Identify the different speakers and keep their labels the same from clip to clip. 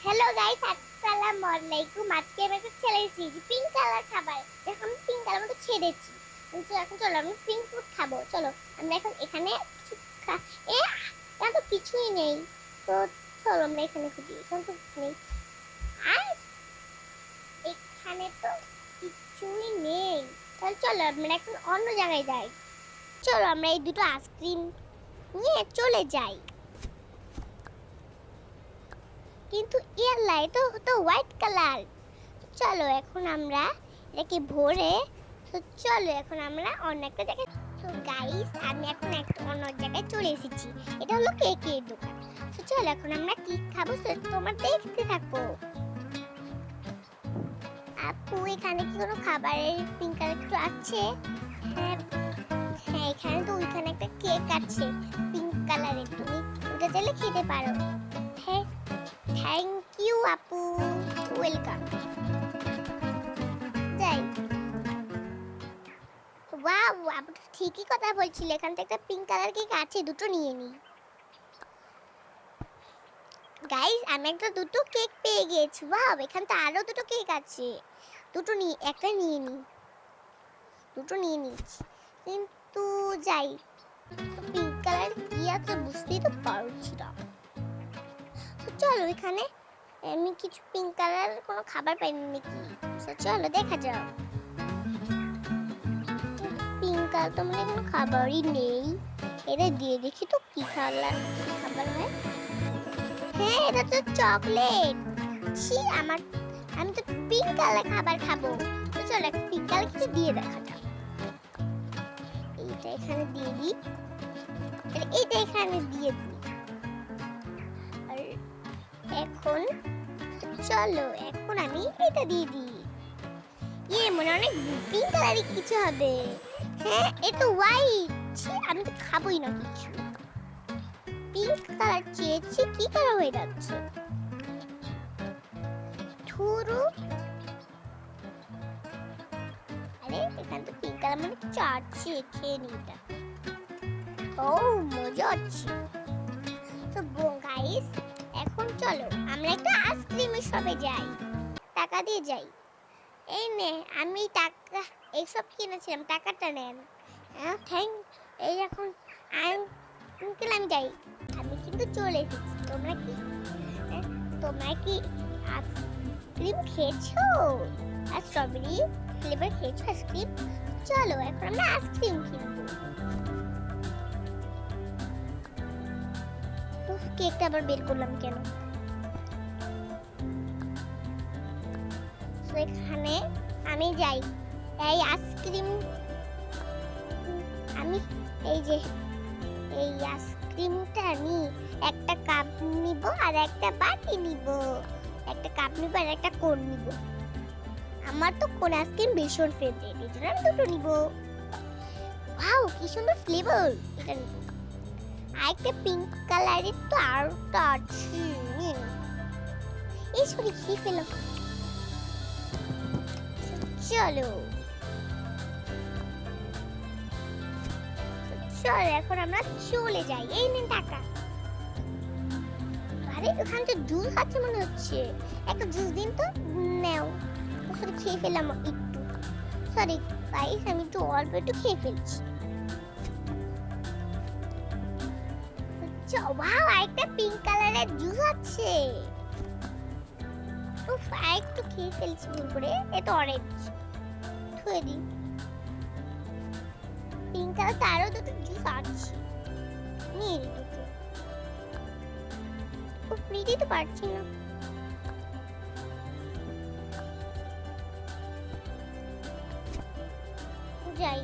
Speaker 1: Hello guys, আসসালামু আলাইকুম। আজকে আমি একটা চ্যালেঞ্জ দিয়েছি, পিঙ্ক কালার খাবার। এখন পিঙ্ক কালার মতো ছেড়েছি, কিন্তু এখন চলো আমি পিঙ্ক ফুড খাবো। চলো আমরা এখন এখানে কিছু এ এখানে তো কিছুই নেই। তো চলো আমরা এখানে খুঁজি, এখানে তো নেই। আর এখানে তো কিছুই নেই। তাহলে চলো আমরা এখন অন্য জায়গায় যাই। চলো আমরা এই দুটো আইসক্রিম নিয়ে চলে যাই। কিন্তু এর লাইট তো হোয়াইট কালার। চলো এখন আমরা এটাকে ভরে, তো চলো এখন আমরা অন্য একটা জায়গায়। তো গাইস আমি এখন একটা অন্য জায়গায় চলে এসেছি। এটা হলো কেকের দোকান। তো চলো এখন আমরা কি খাবো সেটা তোমরা দেখতে থাকো। আপু এখানে কি কোনো খাবারের পিঙ্ক কালার কিছু আছে? হ্যাঁ, হ্যাঁ এখানে তো ওইখানে একটা কেক আছে পিঙ্ক কালারের, তুমি ওটা চাইলে খেতে পারো। হ্যাঁ, থ্যাংক ইউ আপু, ওয়েলকাম। যাই। ওয়াও, আপনি তো ঠিকই কথা বলছিল, এখান থেকে একটা পিঙ্ক কালার কেক আছে, দুটো নিয়ে নি। গাইস আমি একটা দুটো কেক পেয়ে গেছি। ওয়াও, এখানে তো আরো দুটো কেক আছে, দুটো নিয়ে একটা নিয়ে নি, দুটো নিয়ে নিচ্ছি। কিন্তু যাই, তো পিঙ্ক কালার কি আছে বুঝতেই তো পারছি না। তো চলো এখানে আমি কিছু পিঙ্ক কালার কোনো খাবার পাইনি নাকি, তো চলো দেখা যাও। পিঙ্ক কালার তো মানে কোনো খাবারই নেই। এটা দিয়ে দেখি তো কি খাবার হয়। হ্যাঁ এটা তো চকলেট। ছি আমার, আমি তো পিঙ্ক কালার খাবার খাবো। তো চলো একটা পিঙ্ক কালার কিছু দিয়ে দেখা যাক। এইটা এখানে দিয়ে দিই, এইটা এখানে দিয়ে দিই। আর এখন চলো এখন আমি এটা দিয়ে দিই। ইয়ে মনে অনেক পিঙ্ক কালারই কিছু হবে। হ্যাঁ এটা হোয়াইট। ছি আমি তো খাবোই না কিছু। পিঙ্ক কালার চেয়েছি, কি কালার হয়ে যাচ্ছে ধুরু। আরে এখানে তো পিঙ্ক কালার মানে কিছু আছে, খেয়ে নি এটা। ও মজা হচ্ছে। তো গাইস এখন চলো আমরা একটা আইসক্রিমের শপে যাই, টাকা দিয়ে যাই। এই নে আমি টাকা এইসব কিনেছিলাম, টাকাটা নেন। হ্যাঁ থ্যাংক। এই এখন আঙ্কেল আমি যাই। আমি কিন্তু চলে এসেছি। তোমরা কি আইসক্রিম খেয়েছো? আর স্ট্রবেরি ফ্লেভার খেয়েছো আইসক্রিম? চলো এখন আমরা আইসক্রিম কিনবো। কেকটা আবার বের করলাম কেন? তো এখানে আমি যাই, এই আইসক্রিম আমি এই যে এই আইসক্রিমটা আমি একটা কাপ নিব আর একটা বাটি নিব, একটা কাপ নিব আর একটা কোন নিব। আমার তো কোন আইসক্রিম ভীষণ ফেভারিট, এই জন্য আমি দুটো নিব। ওয়াও কি সুন্দর ফ্লেভার, এটা নিব। আর একটা পিঙ্ক কালারের তো আরোটা আছে। এই সরি খেয়ে ফেলো। চলো চলো এখন আমরা চলে যাই। এই নিন টাকা। আরে ওখানে তো জুস আছে মনে হচ্ছে, একটা জুস দিন তো। নাও। সরি খেয়ে ফেললাম একটু, সরি গাইস আমি একটু অল্প একটু খেয়ে ফেলছি। ওয়াও আরেকটা পিঙ্ক কালারের জুস আছে। উফ আরেকটু খেয়ে ফেলছি ভুল করে, এটা অরেঞ্জ। ধুয়ে দিই। পিঙ্ক কালার তারও দুটো জুস আছে, নিয়ে নি দুটো। খুব নিতেই তো পারছি না। যাই।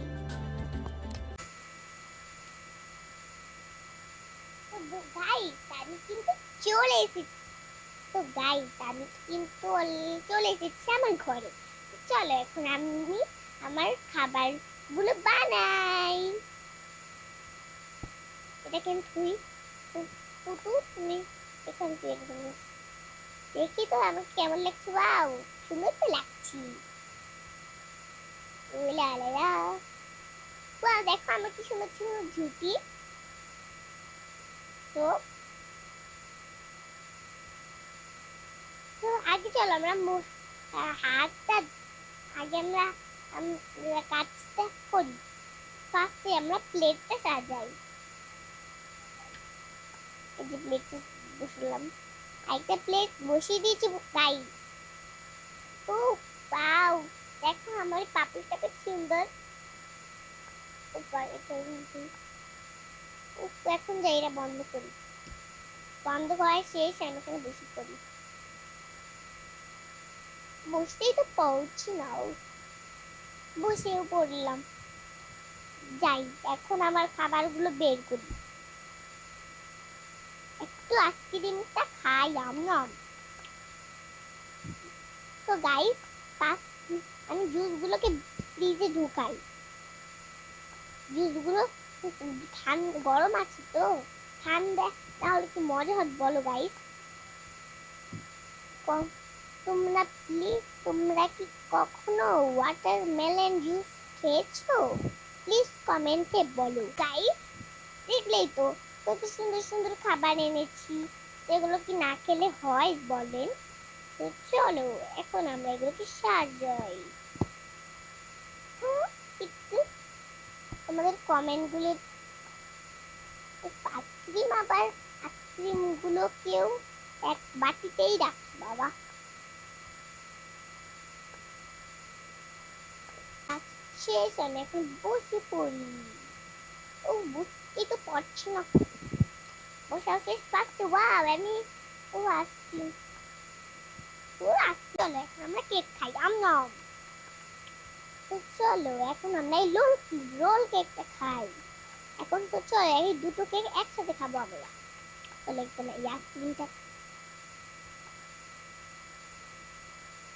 Speaker 1: তো গাইস আমি কিন্তু চলে এসেছি। তো গাইস আমি কিন্তু চলে এসেছি আমার ঘরে। চলো এখন আমি আমার খাবার গুলো বানাই। এটা কিন্তু পুটু তুমি এখান থেকে একদম দেখি তো আমাকে কেমন লাগছে। ওয়াও সুন্দর তো লাগছি। লা লা লা। ওয়াও দেখো আমার কি সুন্দর সুন্দর ঝুঁটি। তো আগে চলো আমরা হাতটা আগে আমরা কাজটা করি। ফার্স্টে আমরা প্লেটটা সাজাই। এই যে প্লেটটা বসালাম, একটা প্লেট বসিয়ে দিয়েছি গাইস। ও ওয়াও, দেখো আমার পাপড়িটা বেশ সুন্দর। এখন যাই এটা বন্ধ করি। বন্ধ করা শেষ, আমি এখানে বসে পড়ি। বসতেই তো পারছি না, বসেও পড়লাম। যাই এখন আমার খাবারগুলো বের করি। একটু আইসক্রিমটা খাই আমরা। তো গাইস আমি জুসগুলোকে ফ্রিজে ঢুকাই। জুসগুলো ঠান্ডা গরম আছে তো, ঠান্ডা তাহলে কি মজা হবে বলো গাইস। তোমরা কি কখনো ওয়াটারমেলন জুস খেয়েছো? প্লিজ কমেন্টে বলো গাইস। দেখলেই তো কত সুন্দর সুন্দর খাবার এনেছি, এগুলো কি না খেলে হয় বলেন? তো চলো এখন আমরা এগুলোকে সাজাই। একটু তোমাদের কমেন্টগুলো, আইসক্রিম আবার আইসক্রিম গুলো কেউ এক বাটিতেই রাখি বাবা। শেষ, আমি এখন বসে পড়ি। ও বুঝতেই তো পারছি না, বসা শেষ পাচ্ছে। ওয়াও আমি ও আইসক্রিম ও আসছি। চলো এখন আমরা কেক খাই নাম। তো চলো এখন আমরা এই রোল কেকটা খাই। এখন তো চলো এই দুটো কেক একসাথে খাবো আমরা। চলো একদম এই আইসক্রিমটা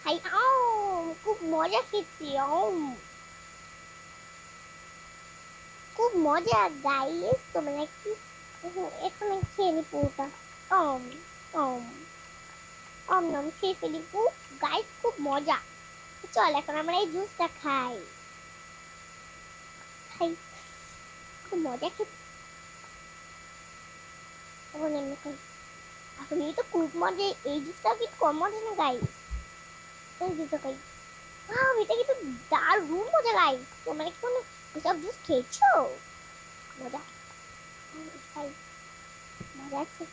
Speaker 1: খাই। খুব মজা খেয়েছি। খুব মজা গাইস, তোমরা কি এখন আমি খেয়ে নি পুরোটা। অম অম নাম খেয়ে ফেলি। খুব গাইস খুব মজা। চল এখন আমরা এই জুসটা খাই। খাই খুব মজা খেতে। এখন আমি খাই। আসলে তো খুব মজা, এই জুসটা কি কম মজা না গাইস? এই জুসটা খাই। এটা কিন্তু দারুণ মজা গাইস। তোমরা কি কোনো এসব জুস খেয়েছো? মজা খাই, মজা আছে।